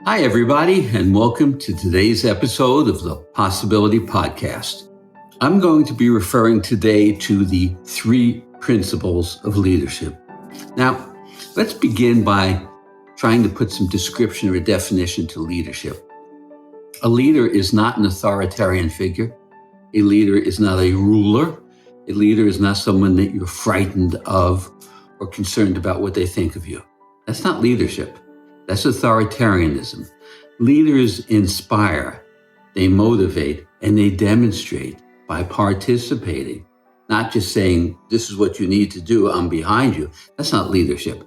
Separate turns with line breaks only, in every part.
Hi, everybody, and welcome to today's episode of the Possibility Podcast. I'm going to be referring today to the 3 principles of leadership. Now, let's begin by trying to put some description or definition to leadership. A leader is not an authoritarian figure. A leader is not a ruler. A leader is not someone that you're frightened of or concerned about what they think of you. That's not leadership. That's authoritarianism. Leaders inspire, they motivate, and they demonstrate by participating, not just saying, this is what you need to do, I'm behind you. That's not leadership.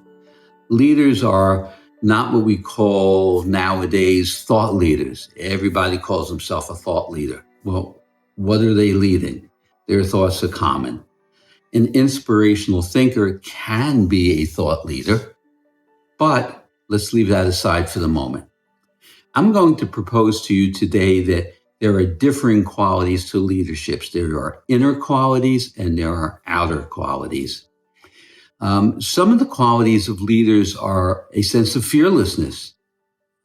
Leaders are not what we call nowadays thought leaders. Everybody calls himself a thought leader. Well, what are they leading? Their thoughts are common. An inspirational thinker can be a thought leader, but let's leave that aside for the moment. I'm going to propose to you today that there are differing qualities to leaderships. There are inner qualities and there are outer qualities. Some of the qualities of leaders are a sense of fearlessness,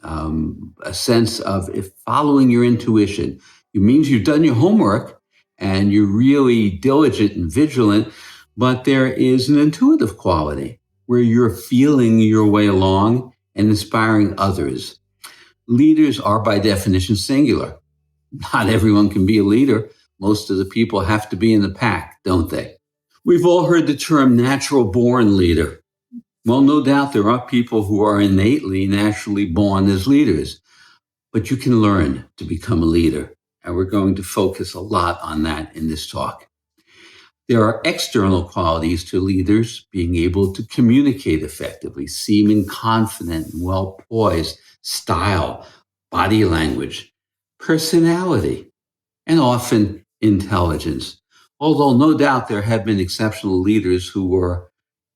a sense of following your intuition. It means you've done your homework and you're really diligent and vigilant, but there is an intuitive quality where you're feeling your way along and inspiring others. Leaders are by definition singular. Not everyone can be a leader. Most of the people have to be in the pack, don't they? We've all heard the term natural born leader. Well, no doubt there are people who are innately, naturally born as leaders, but you can learn to become a leader. And we're going to focus a lot on that in this talk. There are external qualities to leaders: being able to communicate effectively, seeming confident and well poised, style, body language, personality, and often intelligence. Although no doubt there have been exceptional leaders who were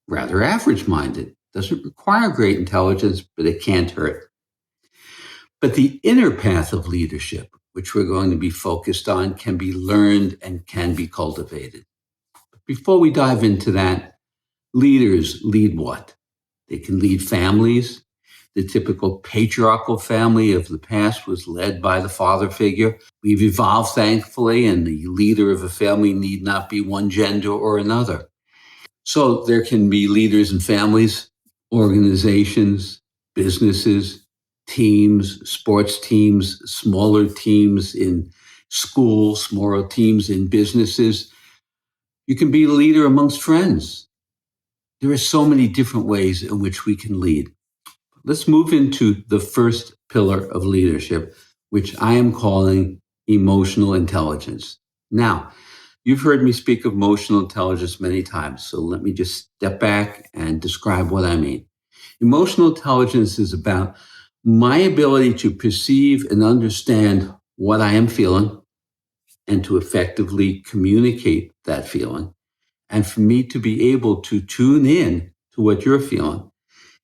rather average-minded. Doesn't require great intelligence, but it can't hurt. But the inner path of leadership, which we're going to be focused on, can be learned and can be cultivated. Before we dive into that, leaders lead what? They can lead families. The typical patriarchal family of the past was led by the father figure. We've evolved, thankfully, and the leader of a family need not be one gender or another. So there can be leaders in families, organizations, businesses, teams, sports teams, smaller teams in schools, smaller teams in businesses. You can be a leader amongst friends. There are so many different ways in which we can lead. Let's move into the first pillar of leadership, which I am calling emotional intelligence. Now, you've heard me speak of emotional intelligence many times, so let me just step back and describe what I mean. Emotional intelligence is about my ability to perceive and understand what I am feeling and to effectively communicate that feeling, and for me to be able to tune in to what you're feeling.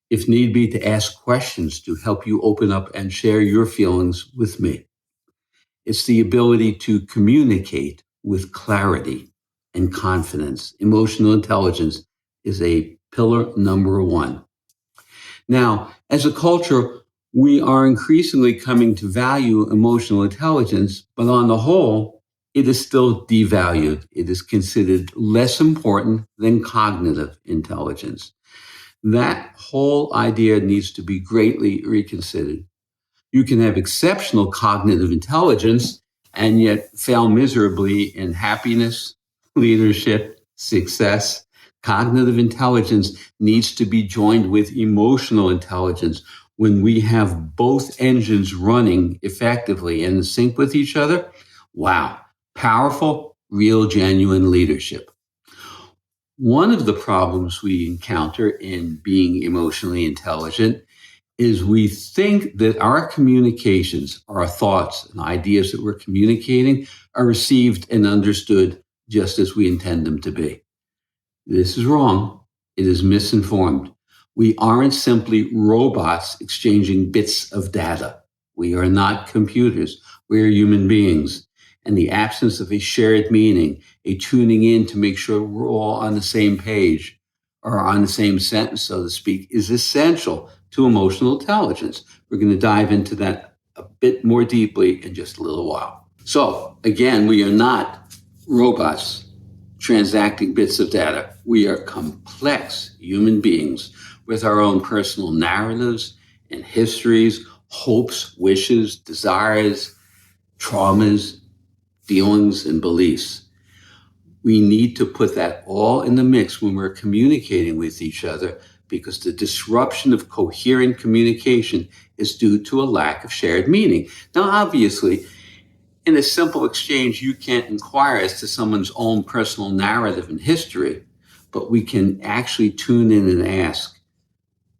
If need be, to ask questions to help you open up and share your feelings with me. It's the ability to communicate with clarity and confidence. Emotional intelligence is a pillar number 1. Now, as a culture, we are increasingly coming to value emotional intelligence, but on the whole, it is still devalued. It is considered less important than cognitive intelligence. That whole idea needs to be greatly reconsidered. You can have exceptional cognitive intelligence and yet fail miserably in happiness, leadership, success. Cognitive intelligence needs to be joined with emotional intelligence. When we have both engines running effectively and in sync with each other, wow, powerful, real, genuine leadership. One of the problems we encounter in being emotionally intelligent is we think that our communications, our thoughts and ideas that we're communicating are received and understood just as we intend them to be. This is wrong. It is misinformed. We aren't simply robots exchanging bits of data. We are not computers. We are human beings. And the absence of a shared meaning, a tuning in to make sure we're all on the same page or on the same sentence, so to speak, is essential to emotional intelligence. We're going to dive into that a bit more deeply in just a little while. So again, we are not robots transacting bits of data. We are complex human beings with our own personal narratives and histories, hopes, wishes, desires, traumas, feelings, and beliefs. We need to put that all in the mix when we're communicating with each other, because the disruption of coherent communication is due to a lack of shared meaning. Now, obviously, in a simple exchange, you can't inquire as to someone's own personal narrative and history, but we can actually tune in and ask,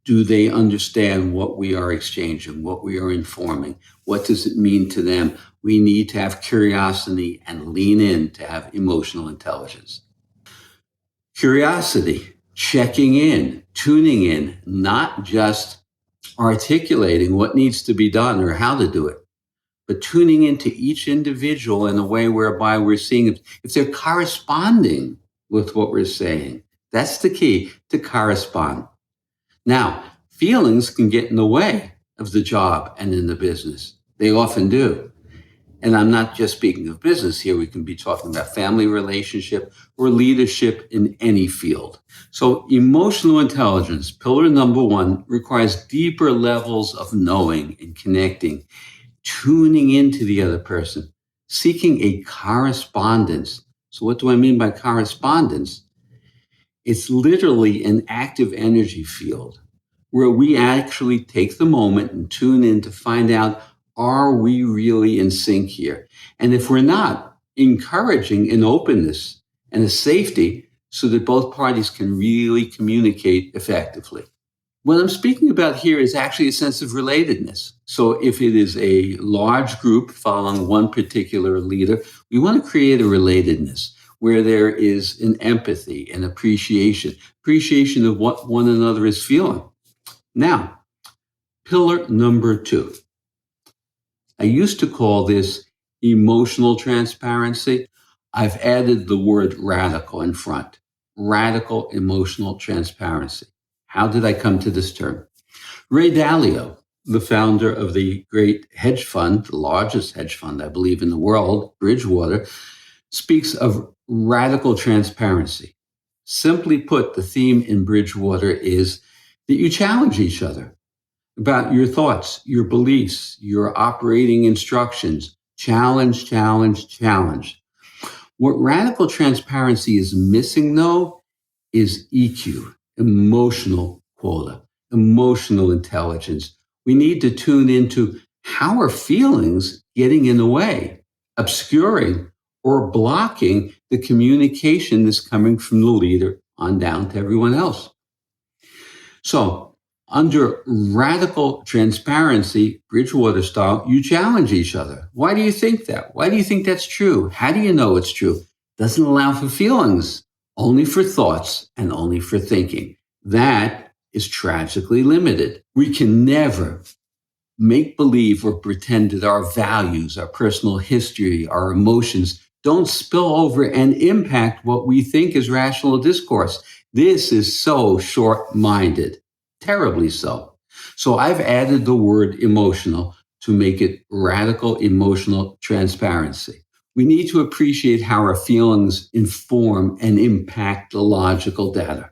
do they understand what we are exchanging, what we are informing? What does it mean to them? We need to have curiosity and lean in to have emotional intelligence. Curiosity, checking in, tuning in, not just articulating what needs to be done or how to do it, but tuning into each individual in a way whereby we're seeing if they're corresponding with what we're saying. That's the key, to correspond. Now, feelings can get in the way of the job and in the business. They often do. And I'm not just speaking of business here. We can be talking about family relationship or leadership in any field. So emotional intelligence, pillar number one, requires deeper levels of knowing and connecting, tuning into the other person, seeking a correspondence. So what do I mean by correspondence? It's literally an active energy field where we actually take the moment and tune in to find out, are we really in sync here? And if we're not, encouraging an openness and a safety so that both parties can really communicate effectively. What I'm speaking about here is actually a sense of relatedness. So if it is a large group following one particular leader, we want to create a relatedness where there is an empathy and appreciation of what one another is feeling. Now, pillar number two. I used to call this emotional transparency. I've added the word radical in front. Radical emotional transparency. How did I come to this term? Ray Dalio, the founder of the great hedge fund, the largest hedge fund, I believe, in the world, Bridgewater, speaks of radical transparency. Simply put, the theme in Bridgewater is that you challenge each other about your thoughts, your beliefs, your operating instructions. Challenge, challenge, challenge. What radical transparency is missing, though, is EQ, emotional quota, emotional intelligence. We need to tune into how are feelings getting in the way, obscuring or blocking the communication that's coming from the leader on down to everyone else. So, under radical transparency, Bridgewater style, you challenge each other. Why do you think that? Why do you think that's true? How do you know it's true? Doesn't allow for feelings, only for thoughts and only for thinking. That is tragically limited. We can never make believe or pretend that our values, our personal history, our emotions don't spill over and impact what we think is rational discourse. This is so short-minded. Terribly so. So I've added the word emotional to make it radical emotional transparency. We need to appreciate how our feelings inform and impact the logical data.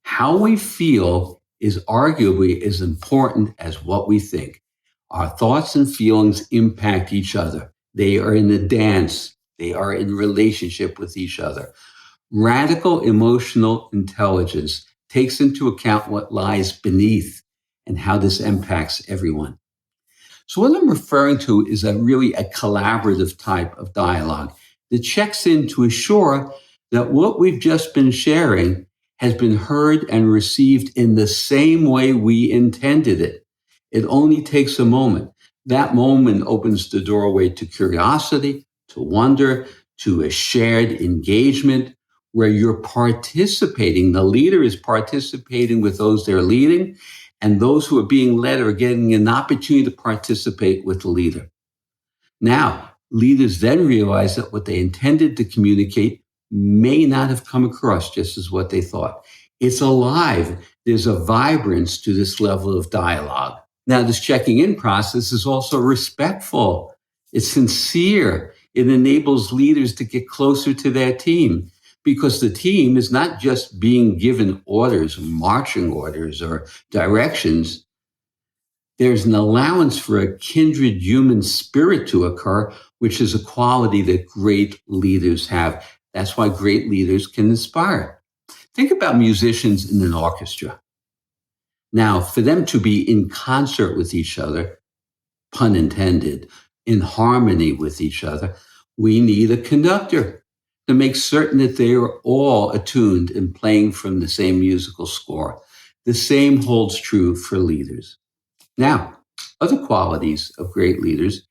How we feel is arguably as important as what we think. Our thoughts and feelings impact each other. They are in a dance. They are in relationship with each other. Radical emotional intelligence takes into account what lies beneath and how this impacts everyone. So what I'm referring to is really a collaborative type of dialogue that checks in to assure that what we've just been sharing has been heard and received in the same way we intended it. It only takes a moment. That moment opens the doorway to curiosity, to wonder, to a shared engagement, where you're participating. The leader is participating with those they're leading, and those who are being led are getting an opportunity to participate with the leader. Now, leaders then realize that what they intended to communicate may not have come across just as what they thought. It's alive. There's a vibrance to this level of dialogue. Now, this checking in process is also respectful. It's sincere. It enables leaders to get closer to their team because the team is not just being given orders, marching orders, or directions. There's an allowance for a kindred human spirit to occur, which is a quality that great leaders have. That's why great leaders can inspire. Think about musicians in an orchestra. Now, for them to be in concert with each other, pun intended, in harmony with each other, we need a conductor to make certain that they are all attuned and playing from the same musical score. The same holds true for leaders. Now, other qualities of great leaders: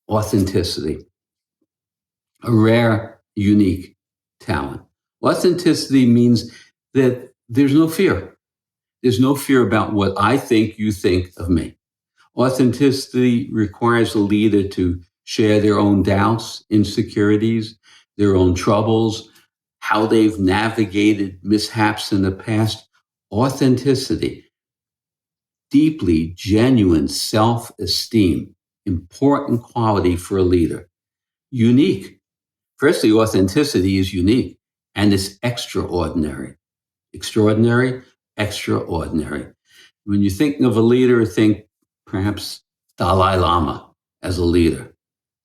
authenticity, a rare, unique talent. Authenticity means that there's no fear. There's no fear about what I think you think of me. Authenticity requires a leader to share their own doubts, insecurities, their own troubles, how they've navigated mishaps in the past. Authenticity, deeply genuine self-esteem, important quality for a leader. Unique. Firstly, authenticity is unique and it's extraordinary. Extraordinary, extraordinary. When you're thinking of a leader, think perhaps Dalai Lama as a leader.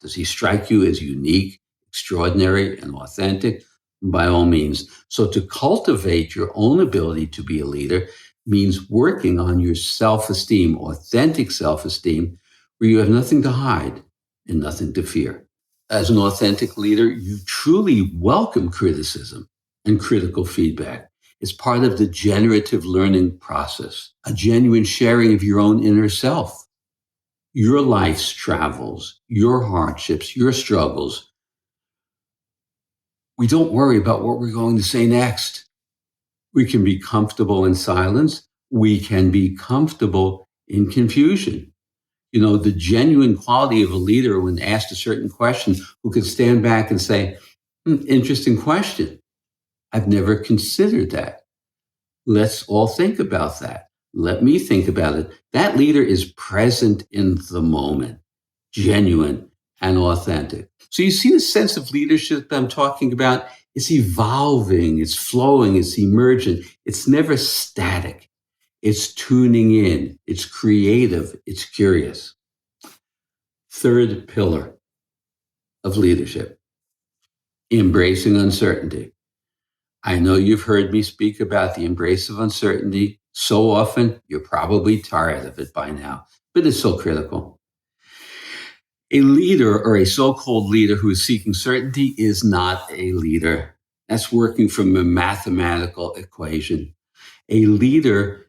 Does he strike you as unique, extraordinary, and authentic? By all means. So to cultivate your own ability to be a leader means working on your self-esteem, authentic self-esteem, where you have nothing to hide and nothing to fear. As an authentic leader, you truly welcome criticism and critical feedback. It's part of the generative learning process, a genuine sharing of your own inner self, your life's travels, your hardships, your struggles. We don't worry about what we're going to say next. We can be comfortable in silence. We can be comfortable in confusion. You know, the genuine quality of a leader when asked a certain question, who could stand back and say, interesting question. I've never considered that. Let's all think about that. Let me think about it. That leader is present in the moment, genuine and authentic. So you see the sense of leadership that I'm talking about? It's evolving, it's flowing, it's emergent. It's never static. It's tuning in, it's creative, it's curious. Third pillar of leadership, embracing uncertainty. I know you've heard me speak about the embrace of uncertainty so often, you're probably tired of it by now, but it's so critical. A leader or a so-called leader who is seeking certainty is not a leader. That's working from a mathematical equation. A leader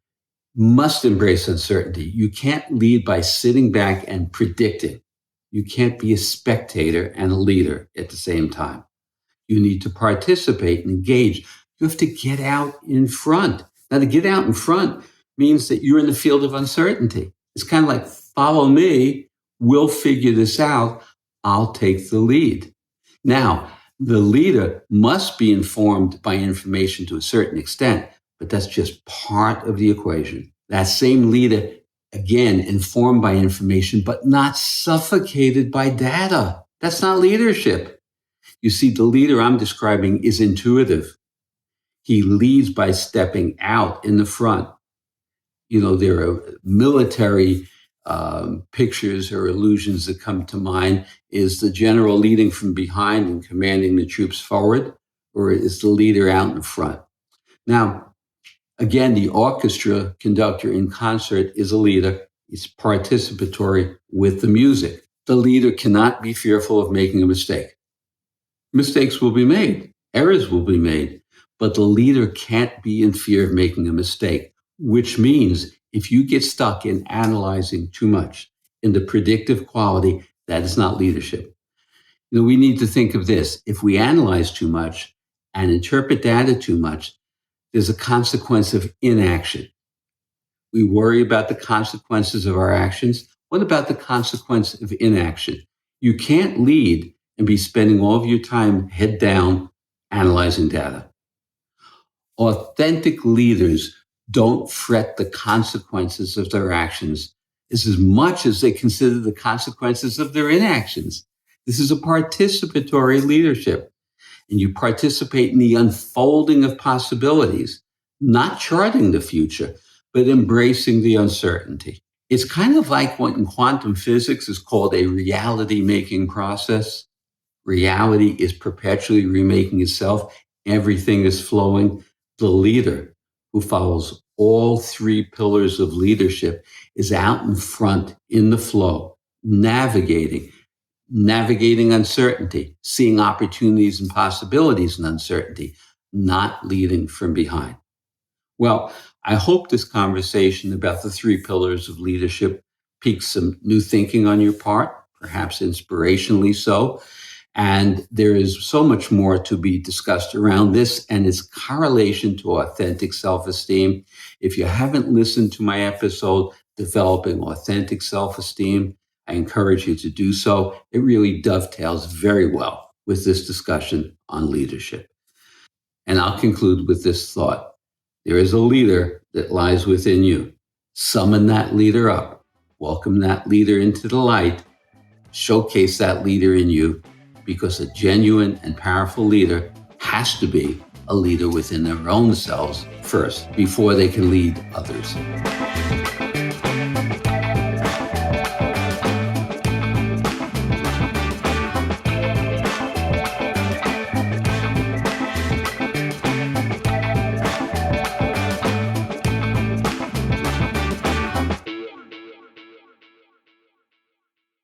must embrace uncertainty. You can't lead by sitting back and predicting. You can't be a spectator and a leader at the same time. You need to participate and engage. You have to get out in front. Now, to get out in front means that you're in the field of uncertainty. It's kind of like, follow me, we'll figure this out, I'll take the lead. Now, the leader must be informed by information to a certain extent, but that's just part of the equation. That same leader, again, informed by information, but not suffocated by data. That's not leadership. You see, the leader I'm describing is intuitive. He leads by stepping out in the front. You know, there are military pictures or illusions that come to mind. Is the general leading from behind and commanding the troops forward, or is the leader out in front? Now, again, the orchestra conductor in concert is a leader. It's participatory with the music. The leader cannot be fearful of making a mistake. Mistakes will be made. Errors will be made. But the leader can't be in fear of making a mistake, which means if you get stuck in analyzing too much, in the predictive quality, that is not leadership. You know, we need to think of this. If we analyze too much and interpret data too much, there's a consequence of inaction. We worry about the consequences of our actions. What about the consequence of inaction? You can't lead and be spending all of your time head down analyzing data. Authentic leaders don't fret the consequences of their actions. is as much as they consider the consequences of their inactions. This is a participatory leadership, and you participate in the unfolding of possibilities, not charting the future, but embracing the uncertainty. It's kind of like what in quantum physics is called a reality-making process. Reality is perpetually remaking itself. Everything is flowing. The leader who follows all three pillars of leadership is out in front in the flow, navigating uncertainty, seeing opportunities and possibilities in uncertainty, not leading from behind. Well, I hope this conversation about the three pillars of leadership piques some new thinking on your part, perhaps inspirationally so. And there is so much more to be discussed around this and its correlation to authentic self-esteem. If you haven't listened to my episode, Developing Authentic Self-Esteem, I encourage you to do so. It really dovetails very well with this discussion on leadership. And I'll conclude with this thought. There is a leader that lies within you. Summon that leader up. Welcome that leader into the light. Showcase that leader in you, because a genuine and powerful leader has to be a leader within their own selves first, before they can lead others.